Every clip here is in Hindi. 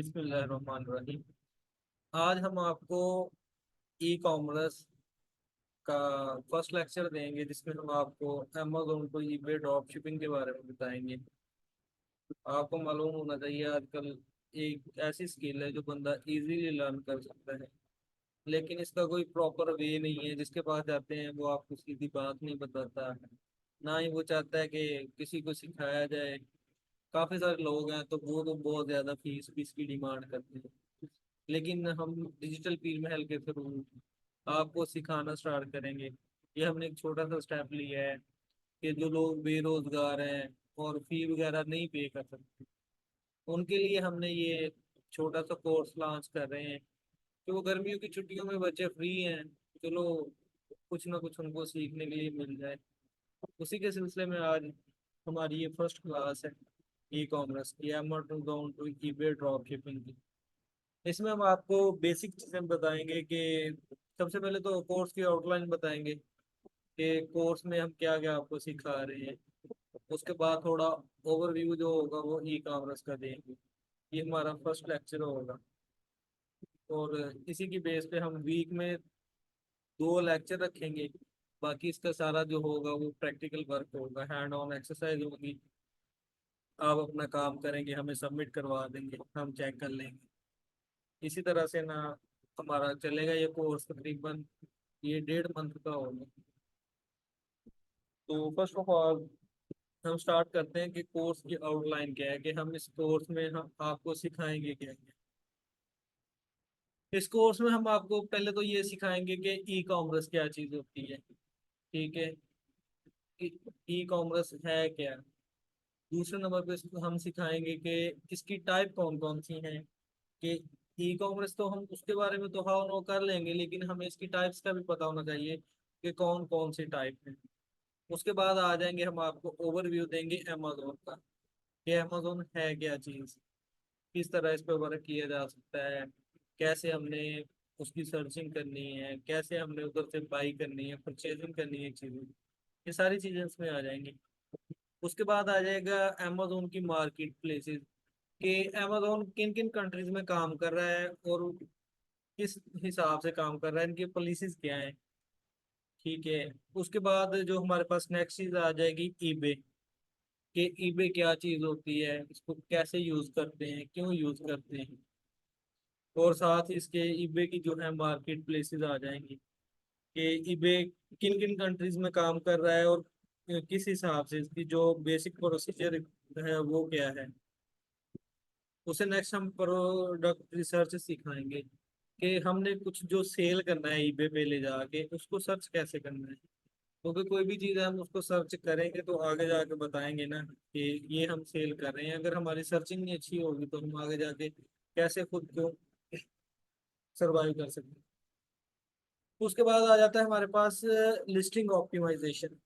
बिस्मिल्लाहिर्रहमानिर्रहीम। आज हम आपको ई कॉमर्स का फर्स्ट लेक्चर देंगे, जिसमें हम आपको अमेजोन को ईबे ड्रॉप शिपिंग के बारे में बताएंगे। आपको मालूम होना चाहिए आजकल एक ऐसी स्किल है जो बंदा इजीली लर्न कर सकता है, लेकिन इसका कोई प्रॉपर वे नहीं है। जिसके पास जाते हैं वो आपको सीधी बात नहीं बताता, ना ही वो चाहता है कि किसी को सिखाया जाए। काफी सारे लोग हैं तो वो तो बहुत ज्यादा फीस फीस की डिमांड करते हैं, लेकिन हम डिजिटल पील महल के थ्रू आपको सिखाना स्टार्ट करेंगे। ये हमने एक छोटा सा स्टेप लिया है कि जो लोग बेरोजगार हैं और फी वगैरह नहीं पे कर सकते, उनके लिए हमने ये छोटा सा कोर्स लॉन्च कर रहे हैं कि वो गर्मियों की छुट्टियों में बच्चे फ्री हैं, चलो कुछ ना कुछ उनको सीखने के लिए मिल जाए। उसी के सिलसिले में आज हमारी ये फर्स्ट क्लास है ई कॉमर्स की, Amazon to eBay drop shipping की। इसमें हम आपको बेसिक चीजें बताएंगे कि सबसे पहले तो कोर्स की आउटलाइन बताएंगे कि कोर्स में हम क्या क्या आपको सिखा रहे हैं। उसके बाद थोड़ा ओवरव्यू जो होगा वो ई कॉमर्स का देंगे। ये हमारा फर्स्ट लेक्चर होगा, और इसी की बेस पे हम वीक में 2 लेक्चर रखेंगे। बाकी इसका सारा जो होगा वो प्रैक्टिकल वर्क होगा, हैंड ऑन एक्सरसाइज होगी। आप अपना काम करेंगे, हमें सबमिट करवा देंगे, हम चेक कर लेंगे। इसी तरह से ना हमारा चलेगा ये कोर्स तकरीबन ये 1.5 मंथ का होगा। तो फर्स्ट ऑफ ऑल हम स्टार्ट करते हैं कि कोर्स की आउटलाइन क्या है, कि हम इस कोर्स में हम आपको सिखाएंगे क्या क्या। इस कोर्स में हम आपको पहले तो ये सिखाएंगे कि ई कॉमर्स क्या चीज़ होती है। ठीक है, ई कॉमर्स है क्या। दूसरे नंबर पे इसको हम सिखाएंगे कि इसकी टाइप कौन कौन सी हैं। कि ई कॉमर्स तो हम उसके बारे में तो हाँ नो कर लेंगे, लेकिन हमें इसकी टाइप्स का भी पता होना चाहिए कि कौन कौन सी टाइप है। उसके बाद आ जाएंगे, हम आपको ओवरव्यू देंगे अमेजोन का, कि अमेजोन है क्या चीज़, किस तरह इस पर वर्क किया जा सकता है, कैसे हमने उसकी सर्चिंग करनी है, कैसे हमने उधर से बाई करनी है, परचेजिंग करनी है चीज़ें। ये सारी चीज़ें इसमें आ जाएंगी। उसके बाद आ जाएगा अमेजोन की मार्केट प्लेसेस, कि अमेजोन किन किन कंट्रीज में काम कर रहा है और किस हिसाब से काम कर रहा है, इनकी पॉलिसीज क्या है। ठीक है। उसके बाद जो हमारे पास नेक्स्ट चीज आ जाएगी ईबे, कि ईबे क्या चीज होती है, इसको कैसे यूज करते हैं, क्यों यूज करते हैं। और साथ ही इसके ईबे की जो है मार्केट प्लेसेस आ जाएंगी, कि ईबे किन किन कंट्रीज में काम कर रहा है और किस हिसाब से इसकी जो बेसिक प्रोसीजर है वो क्या है। उसे नेक्स्ट हम प्रोडक्ट रिसर्च सिखाएंगे, कि हमने कुछ जो सेल करना है ईबे पे ले जाके उसको सर्च कैसे करना है। क्योंकि कोई भी चीज़ है हम उसको सर्च करेंगे तो आगे जाके बताएंगे ना कि ये हम सेल कर रहे हैं। अगर हमारी सर्चिंग नहीं अच्छी होगी तो हम आगे जाके कैसे खुद को सरवाइव कर सकते हैं। उसके बाद आ जाता है हमारे पास लिस्टिंग ऑप्टिमाइजेशन।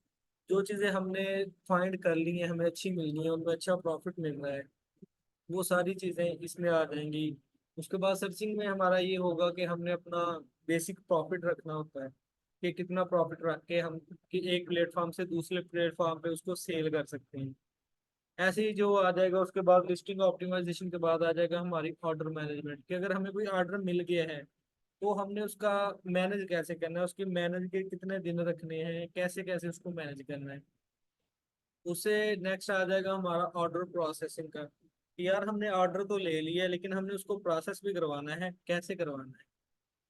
जो चीज़ें हमने फाइंड कर ली हैं, हमें अच्छी मिल गई है, उनमें अच्छा प्रॉफिट मिल रहा है, वो सारी चीज़ें इसमें आ जाएंगी। उसके बाद सर्चिंग में हमारा ये होगा कि हमने अपना बेसिक प्रॉफिट रखना होता है, कि कितना प्रॉफिट रख के हम कि एक प्लेटफॉर्म से दूसरे प्लेटफॉर्म पे उसको सेल कर सकते हैं। ऐसे ही जो आ जाएगा, उसके बाद लिस्टिंग ऑप्टिमाइजेशन के बाद आ जाएगा हमारी ऑर्डर मैनेजमेंट, कि अगर हमें कोई ऑर्डर मिल गया है तो हमने उसका मैनेज कैसे करना है, उसके मैनेज के कितने दिन रखने हैं, कैसे कैसे उसको मैनेज करना है। उससे नेक्स्ट आ जाएगा हमारा ऑर्डर प्रोसेसिंग का, कि यार हमने ऑर्डर तो ले लिया लेकिन हमने उसको प्रोसेस भी करवाना है, कैसे करवाना है।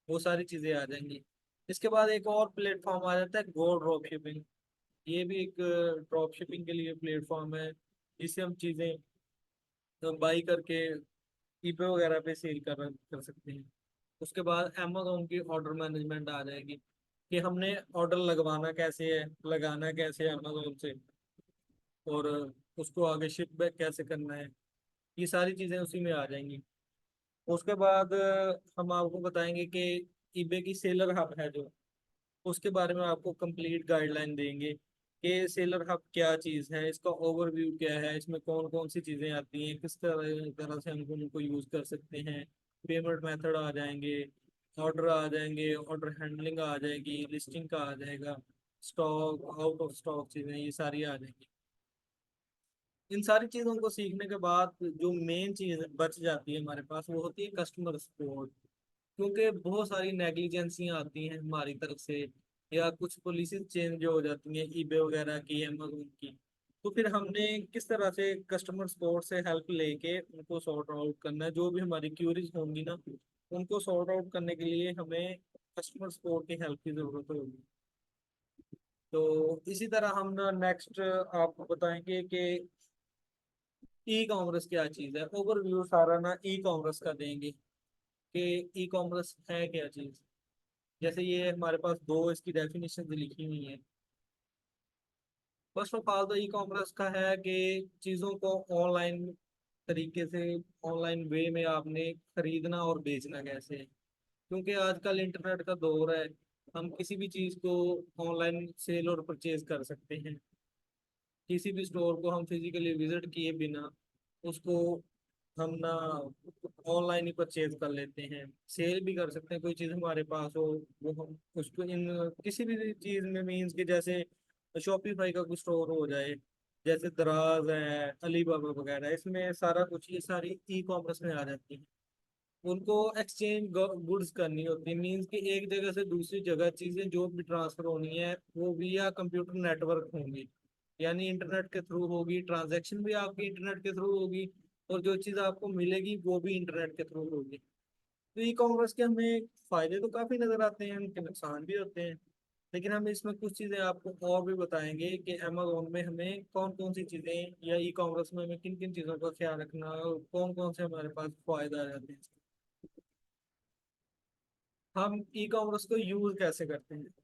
वो सारी चीजें आ जाएंगी। इसके बाद एक और प्लेटफॉर्म आ जाता है गो ड्रॉप शिपिंग। ये भी एक ड्रॉप शिपिंग के लिए प्लेटफॉर्म है, जिससे हम चीजें बाई करके ईबे वगैरह पे सेल कर सकते हैं। उसके बाद अमेजोन की ऑर्डर मैनेजमेंट आ जाएगी, कि हमने ऑर्डर लगवाना कैसे है, लगाना कैसे है अमेजोन से, और उसको आगे शिप बैक कैसे करना है। ये सारी चीज़ें उसी में आ जाएंगी। उसके बाद हम आपको बताएंगे कि ईबे की सेलर हब है जो, उसके बारे में आपको कंप्लीट गाइडलाइन देंगे, कि सेलर हब क्या चीज़ है, इसका ओवरव्यू क्या है, इसमें कौन कौन सी चीज़ें आती हैं, किस तरह तरह से हम उनको यूज़ कर सकते हैं। पेमेंट मेथड आ जाएंगे, ऑर्डर आ जाएंगे, ऑर्डर हैंडलिंग आ जाएगी, लिस्टिंग का आ जाएगा, स्टॉक आउट ऑफ स्टॉक चीज़ें ये सारी आ जाएंगी। इन सारी चीजों को सीखने के बाद जो मेन चीज बच जाती है हमारे पास वो होती है कस्टमर सपोर्ट। क्योंकि बहुत सारी नेग्लिजेंसियां आती हैं हमारी तरफ से, या कुछ पॉलिसी चेंज हो जाती हैं ईबे वगैरह की, अमेज़न की। तो फिर हमने किस तरह से कस्टमर सपोर्ट से हेल्प लेके उनको सॉर्ट आउट करना है, जो भी हमारी क्यूरीज होंगी ना, उनको सॉर्ट आउट करने के लिए हमें कस्टमर सपोर्ट की हेल्प की जरूरत होगी। तो इसी तरह हम ना नेक्स्ट आपको बताएंगे कि ई कॉमर्स क्या चीज़ है। ओवरव्यू सारा ना ई कॉमर्स का देंगे कि ई कॉमर्स है क्या चीज़। जैसे ये हमारे पास दो इसकी डेफिनेशन लिखी हुई है। फर्स्ट ऑफ ऑल तो ई कॉमर्स का है कि चीज़ों को ऑनलाइन तरीके से, ऑनलाइन वे में आपने खरीदना और बेचना कैसे है। क्योंकि आजकल इंटरनेट का दौर है, हम किसी भी चीज़ को ऑनलाइन सेल और परचेज कर सकते हैं। किसी भी स्टोर को हम फिजिकली विजिट किए बिना उसको हम ना ऑनलाइन ही परचेज कर लेते हैं। सेल भी कर सकते हैं, कोई चीज़ हमारे पास हो वो हम उसको इन किसी भी चीज़ में मीन्स के जैसे शॉपिफाई का कुछ स्टोर हो जाए, जैसे दराज है, अलीबाबा वगैरह, इसमें सारा कुछ ये सारी ई कॉमर्स में आ जाती है। उनको एक्सचेंज गुड्स करनी होती है, मीन्स कि एक जगह से दूसरी जगह चीजें जो भी ट्रांसफर होनी है वो विया कंप्यूटर नेटवर्क होंगी, यानी इंटरनेट के थ्रू होगी। ट्रांजैक्शन भी आपकी इंटरनेट के थ्रू होगी, और जो चीज़ आपको मिलेगी वो भी इंटरनेट के थ्रू होगी। तो ई कॉमर्स के हमें फायदे तो काफी नजर आते हैं, उनके नुकसान भी होते हैं। लेकिन हम इसमें कुछ चीजें आपको और भी बताएंगे कि अमेजोन में हमें कौन कौन सी चीजें, या ई कॉमर्स में हमें किन किन चीजों का ख्याल रखना है, और कौन कौन से हमारे पास फायदा आ जाते हैं। हम ई कॉमर्स को यूज कैसे करते हैं।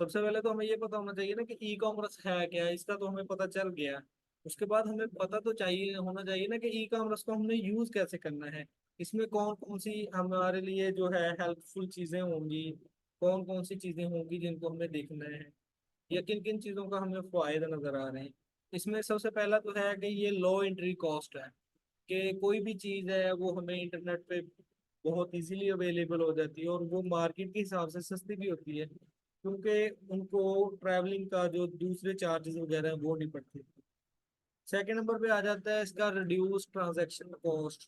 सबसे पहले तो हमें ये पता होना चाहिए ना कि ई कॉमर्स है क्या है, इसका तो हमें पता चल गया। उसके बाद हमें पता तो चाहिए होना चाहिए ना कि ई कॉमर्स को हमने यूज कैसे करना है। इसमें कौन कौन सी हमारे लिए जो है हेल्पफुल चीजें होंगी, कौन कौन सी चीजें होंगी जिनको हमें देखना है, या किन किन चीजों का हमें फायदा नजर आ रहे हैं। इसमें सबसे पहला तो है कि ये लो एंट्री कॉस्ट है, कि कोई भी चीज है वो हमें इंटरनेट पे बहुत इजीली अवेलेबल हो जाती है, और वो मार्केट के हिसाब से सस्ती भी होती है, क्योंकि उनको ट्रैवलिंग का जो दूसरे चार्जेस वगैरह हैं वो नहीं पड़ते। सेकंड नंबर पे आ जाता है इसका रिड्यूस ट्रांजैक्शन कॉस्ट,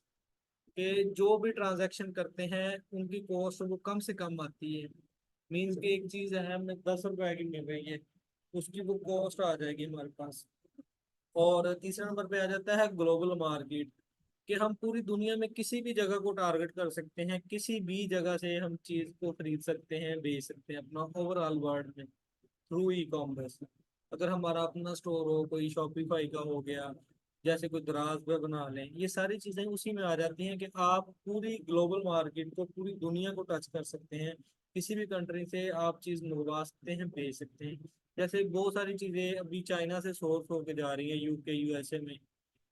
कि जो भी ट्रांजैक्शन करते हैं उनकी कॉस्ट वो कम से कम आती है। मीन्स कि एक चीज है हमें 10 रुपए की मिल रही है, उसकी वो कॉस्ट आ जाएगी हमारे पास। और तीसरे नंबर पे आ जाता है ग्लोबल मार्केट, कि हम पूरी दुनिया में किसी भी जगह को टारगेट कर सकते हैं, किसी भी जगह से हम चीज को खरीद सकते हैं, बेच सकते हैं अपना ओवरऑल वर्ल्ड में थ्रू ई कॉमर्स। अगर हमारा अपना स्टोर हो, कोई शॉपिफाई का हो गया, जैसे कोई दराज पे बना लें, ये सारी चीजें उसी में आ जाती हैं कि आप पूरी ग्लोबल मार्केट को, पूरी दुनिया को टच कर सकते हैं। किसी भी कंट्री से आप चीज मंगवा सकते हैं, बेच सकते हैं। जैसे बहुत सारी चीजें अभी चाइना से सोर्स होके जा रही है यूके यूएसए में,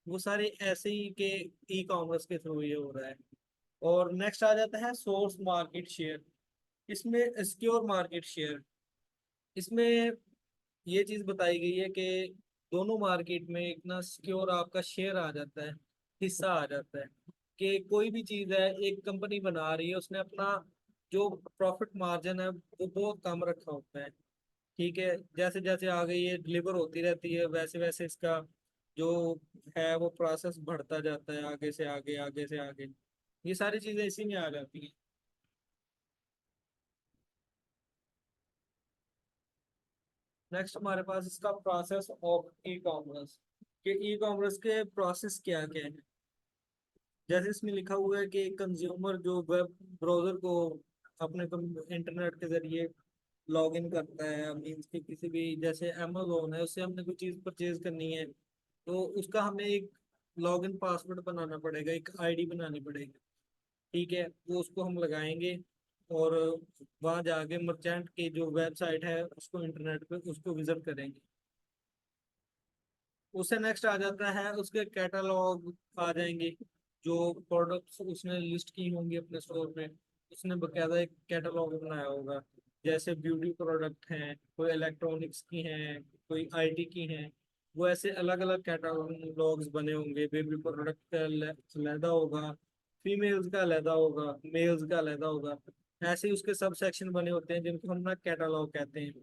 वो सारे ऐसे ही के ई कॉमर्स के थ्रू ये हो रहा है। और नेक्स्ट आ जाता है सोर्स मार्केट शेयर। इसमें सिक्योर मार्केट शेयर, इसमें ये चीज बताई गई है कि दोनों मार्केट में एक ना सिक्योर आपका शेयर आ जाता है, हिस्सा आ जाता है। कि कोई भी चीज है एक कंपनी बना रही है, उसने अपना जो प्रॉफिट मार्जिन है वो बहुत कम रखा होता है। ठीक है, जैसे जैसे आगे ये डिलीवर होती रहती है वैसे वैसे इसका जो है वो प्रोसेस बढ़ता जाता है, आगे से आगे, आगे से आगे। ये सारी चीजें इसी में आ जाती हैं। नेक्स्ट हमारे पास इसका प्रोसेस ऑफ ई कॉमर्स, कि ई कॉमर्स के प्रोसेस क्या क्या है। जैसे इसमें लिखा हुआ है कि कंज्यूमर जो वेब ब्राउजर को अपने इंटरनेट के जरिए लॉग इन करता है, मीन्स कि किसी भी जैसे अमेजोन है उससे हमने कोई चीज़ परचेज करनी है, तो उसका हमें एक लॉगिन पासवर्ड बनाना पड़ेगा, एक आईडी बनानी पड़ेगी। ठीक है, वो उसको हम लगाएंगे, और वहाँ जाके मर्चेंट की जो वेबसाइट है उसको इंटरनेट पे उसको विजिट करेंगे। उससे नेक्स्ट आ जाता है उसके कैटलॉग आ जाएंगे, जो प्रोडक्ट्स उसने लिस्ट की होंगी अपने स्टोर में, उसने बकायदा एक कैटलॉग बनाया होगा। जैसे ब्यूटी प्रोडक्ट हैं, कोई इलेक्ट्रॉनिक्स की हैं, कोई आईटी की हैं, वो ऐसे अलग अलग कैटलॉग्स बने होंगे। बेबी प्रोडक्ट का अलहदा होगा, फीमेल्स का अलहदा होगा, मेल्स का अलहदा होगा। ऐसे ही उसके सब सेक्शन बने होते हैं जिनको हम ना कैटलॉग कहते हैं।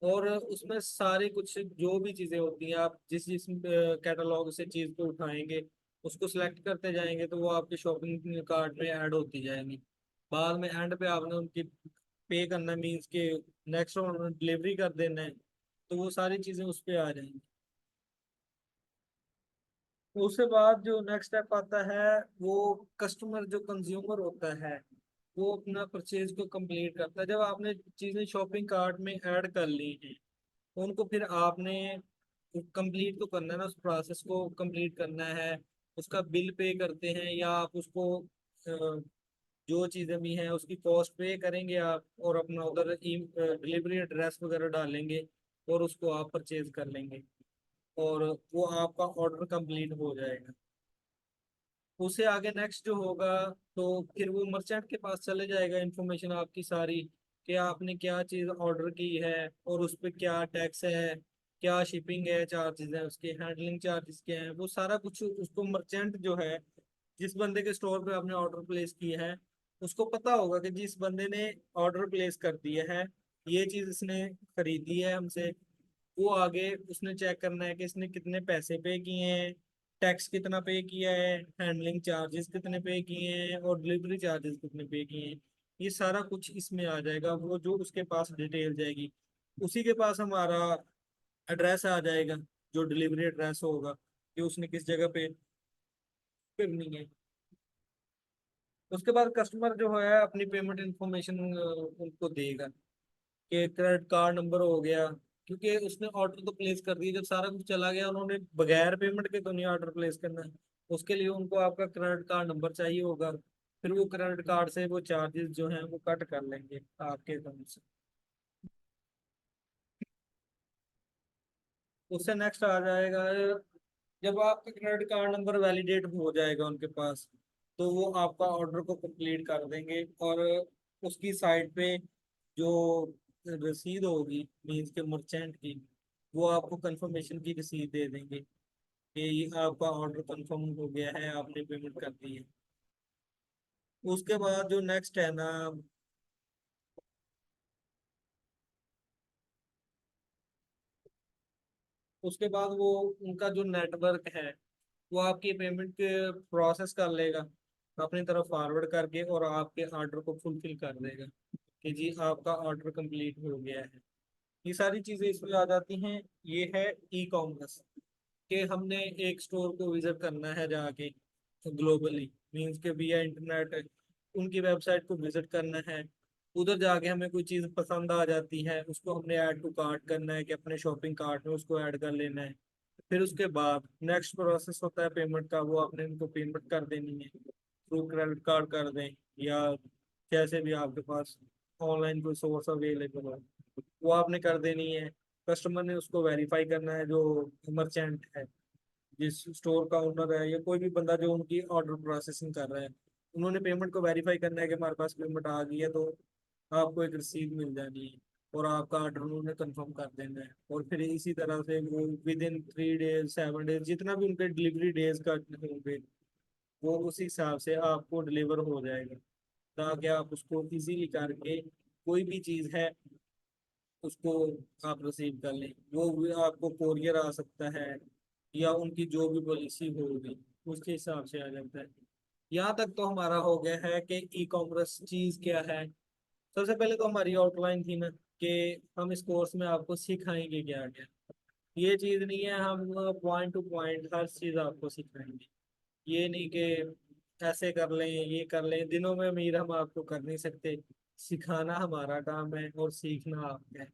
और उसमें सारे कुछ जो भी चीजें होती हैं, आप जिस जिस कैटलॉग से चीज को उठाएंगे उसको सिलेक्ट करते जाएंगे तो वो आपके शॉपिंग कार्ट में ऐड होती जाएंगी। बाद में एंड पे आपने उनकी पे करना मीन्स के नेक्स्ट डिलीवरी कर देना है, तो वो सारी चीजें उस पे आ जाएंगी। उसके बाद जो नेक्स्ट स्टेप आता है, वो कस्टमर जो कंज्यूमर होता है वो अपना परचेज को कंप्लीट करता है। जब आपने चीजें शॉपिंग कार्ट में ऐड कर ली हैं, उनको फिर आपने कंप्लीट तो करना है ना, उस प्रोसेस को कंप्लीट करना है। उसका बिल पे करते हैं या आप उसको जो चीज़ें भी हैं उसकी कॉस्ट पे करेंगे आप, और अपना उधर डिलीवरी एड्रेस वगैरह डालेंगे और उसको आप परचेज कर लेंगे, और वो आपका ऑर्डर कंप्लीट हो जाएगा। उससे आगे नेक्स्ट जो होगा, तो फिर वो मर्चेंट के पास चले जाएगा इन्फॉर्मेशन आपकी सारी, कि आपने क्या चीज़ ऑर्डर की है और उस पर क्या टैक्स है, क्या शिपिंग है, चार्जेस है, उसके हैंडलिंग चार्जेस क्या है, वो सारा कुछ उसको मर्चेंट जो है, जिस बंदे के स्टोर पे आपने ऑर्डर प्लेस किया है, उसको पता होगा कि जिस बंदे ने ऑर्डर प्लेस कर दिया है, ये चीज़ इसने खरीदी है हमसे। वो आगे उसने चेक करना है कि इसने कितने पैसे पे किए हैं, टैक्स कितना पे किया है, हैंडलिंग चार्जेस कितने पे किए हैं, और डिलीवरी चार्जेस कितने पे किए हैं। ये सारा कुछ इसमें आ जाएगा, वो जो उसके पास डिटेल जाएगी, उसी के पास हमारा एड्रेस आ जाएगा, जो डिलीवरी एड्रेस होगा कि उसने किस जगह पे करनी है। उसके बाद कस्टमर जो है अपनी पेमेंट इंफॉर्मेशन उनको देगा, कि क्रेडिट कार्ड नंबर हो गया, क्योंकि उसने ऑर्डर तो प्लेस कर दिया, जब सारा कुछ चला गया उन्होंने बगैर पेमेंट के तो नहीं ऑर्डर प्लेस करना है। उसके लिए उनको आपका क्रेडिट कार्ड नंबर चाहिए होगा, फिर वो क्रेडिट कार्ड से वो चार्जेस जो हैं वो कट कर लेंगे आपके अकाउंट से। उससे नेक्स्ट आ जाएगा, जब आपका क्रेडिट कार्ड नंबर वैलिडेट हो जाएगा उनके पास, तो वो आपका ऑर्डर को कंप्लीट कर देंगे, और उसकी साइड पे जो रसीद होगी मीन्स के मर्चेंट की, वो आपको कंफर्मेशन की रसीद दे देंगे कि ये आपका ऑर्डर कंफर्म हो गया है, आपने पेमेंट कर दी है। उसके बाद जो नेक्स्ट है ना, उसके बाद वो उनका जो नेटवर्क है वो आपकी पेमेंट के प्रोसेस कर लेगा अपनी तरफ फॉरवर्ड करके, और आपके ऑर्डर को फुलफिल कर देगा कि जी आपका ऑर्डर कंप्लीट हो गया है। ये सारी चीजें इसमें आ जाती हैं। ये है ई कॉमर्स, कि हमने एक स्टोर को विजिट करना है जाके ग्लोबली, मीन्स के via इंटरनेट उनकी वेबसाइट को विजिट करना है। उधर जाके हमें कोई चीज़ पसंद आ जाती है, उसको हमने ऐड टू कार्ट करना है कि अपने शॉपिंग कार्ट में उसको ऐड कर लेना है। फिर उसके बाद नेक्स्ट प्रोसेस होता है पेमेंट का, वो आपने उनको पेमेंट कर देनी है, थ्रू क्रेडिट कार्ड कर दें या कैसे भी आपके पास ऑनलाइन कोई सोर्स अवेलेबल हो, वो आपने कर देनी है। कस्टमर ने उसको वेरीफाई करना है, जो मर्चेंट है, जिस स्टोर का ओनर है, या कोई भी बंदा जो उनकी ऑर्डर प्रोसेसिंग कर रहा है, उन्होंने पेमेंट को वेरीफाई करना है कि हमारे पास पेमेंट आ गई है, तो आपको एक रसीद मिल जानी है, और आपका ऑर्डर उन्होंने कंफर्म कर देना है। और फिर इसी तरह से वो विद इन 3 डेज 7 डेज जितना भी उनके डिलीवरी डेज का होंगे, वो उस हिसाब से आपको डिलीवर हो जाएगा, ताकि आप उसको इजीली करके कोई भी चीज़ है उसको आप रिसीव कर लें। वो भी आपको कोरियर आ सकता है, या उनकी जो भी पॉलिसी होगी उसके हिसाब से आ जाता है। यहाँ तक तो हमारा हो गया है कि ई कॉमर्स चीज़ क्या है। सबसे पहले तो हमारी आउटलाइन थी ना, कि हम इस कोर्स में आपको सिखाएंगे क्या क्या। ये चीज़ नहीं है हम पॉइंट टू पॉइंट हर चीज़ आपको सिखाएंगे। ये नहीं कि ऐसे कर लें ये कर लें, दिनों में अमीर हम आपको कर नहीं सकते। सिखाना हमारा काम है और सीखना आपका है।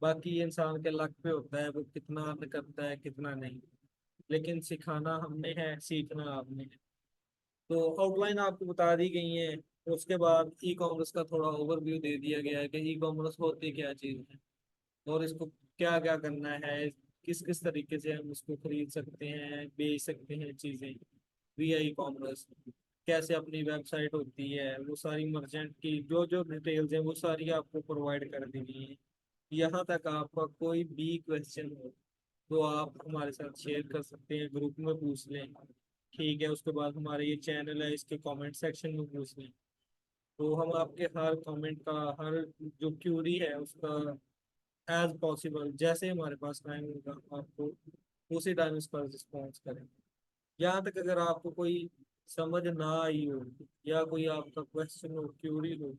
बाकी ये इंसान के लक पे होता है, वो कितना अर्न करता है कितना नहीं, लेकिन सिखाना हमने है, सीखना आपने है। तो आउटलाइन आपको बता दी गई है। उसके बाद ई कॉमर्स का थोड़ा ओवरव्यू दे दिया गया है कि ई कॉमर्स होती क्या चीज़ है, और इसको क्या क्या करना है, किस किस तरीके से हम इसको खरीद सकते हैं बेच सकते हैं चीज़ें वी ई कॉमर्स, कैसे अपनी वेबसाइट होती है, वो सारी मर्चेंट की जो जो डिटेल्स हैं वो सारी आपको प्रोवाइड कर दी गई है। यहाँ तक आपका कोई भी क्वेश्चन हो तो आप हमारे साथ शेयर कर सकते हैं, ग्रुप में पूछ लें। ठीक है, उसके बाद हमारे ये चैनल है इसके कमेंट सेक्शन में पूछ लें, तो हम आपके हर कमेंट का, हर जो क्यूरी है उसका एज पॉसिबल, जैसे हमारे पास टाइम होगा आपको उसी टाइम इस पर रिस्पॉन्स करें। यहाँ तक अगर आपको कोई समझ ना आई हो या कोई आपका क्वेश्चन हो, क्यूरी हो,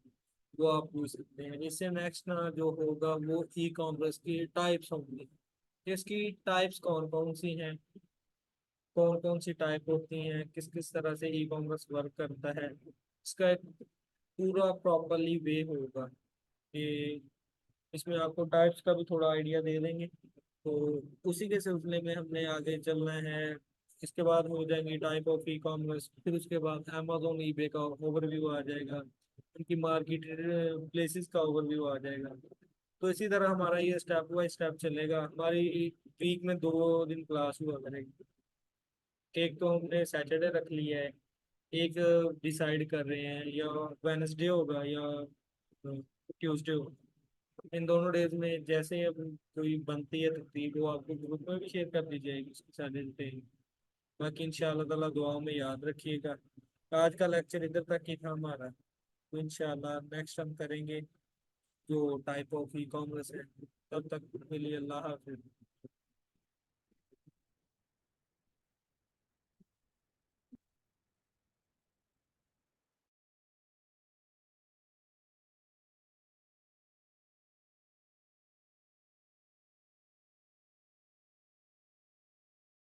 वो आप पूछ सकते हैं। इससे नेक्स्ट ना जो होगा वो ई कॉमर्स की टाइप्स होंगी। इसकी टाइप्स कौन कौन सी हैं, कौन कौन सी टाइप होती हैं, किस किस तरह से ई कॉमर्स वर्क करता है, इसका एक पूरा प्रॉपरली वे होगा कि इसमें आपको टाइप्स का भी थोड़ा आइडिया दे देंगे। तो उसी के सिलसिले में हमने आगे चलना है। इसके बाद हो जाएंगी टाइप ऑफ ई कॉमर्स, फिर उसके बाद अमेजोन ईबे का ओवरव्यू आ जाएगा, उनकी मार्केट प्लेसेस का ओवरव्यू आ जाएगा। तो इसी तरह हमारा ये स्टेप बाय स्टेप चलेगा। हमारी वीक में 2 दिन क्लास हुआ करेगी। एक तो हमने सैटरडे रख लिया है, एक डिसाइड कर रहे हैं या वेनसडे होगा या ट्यूसडे होगा। इन दोनों डेज में जैसे ही अब कोई बनती है तरतीब वो आपको ग्रुप में भी शेयर कर दी जाएगी, उसकी सारी डिटेल। बाकी इंशाल्लाह ताला दुआओं में याद रखिएगा। आज का लेक्चर इधर तक ही था हमारा, तो इंशाल्लाह नेक्स्ट हम करेंगे जो टाइप ऑफ ई कॉमर्स है। तब तक के लिए अल्लाह हाफिज।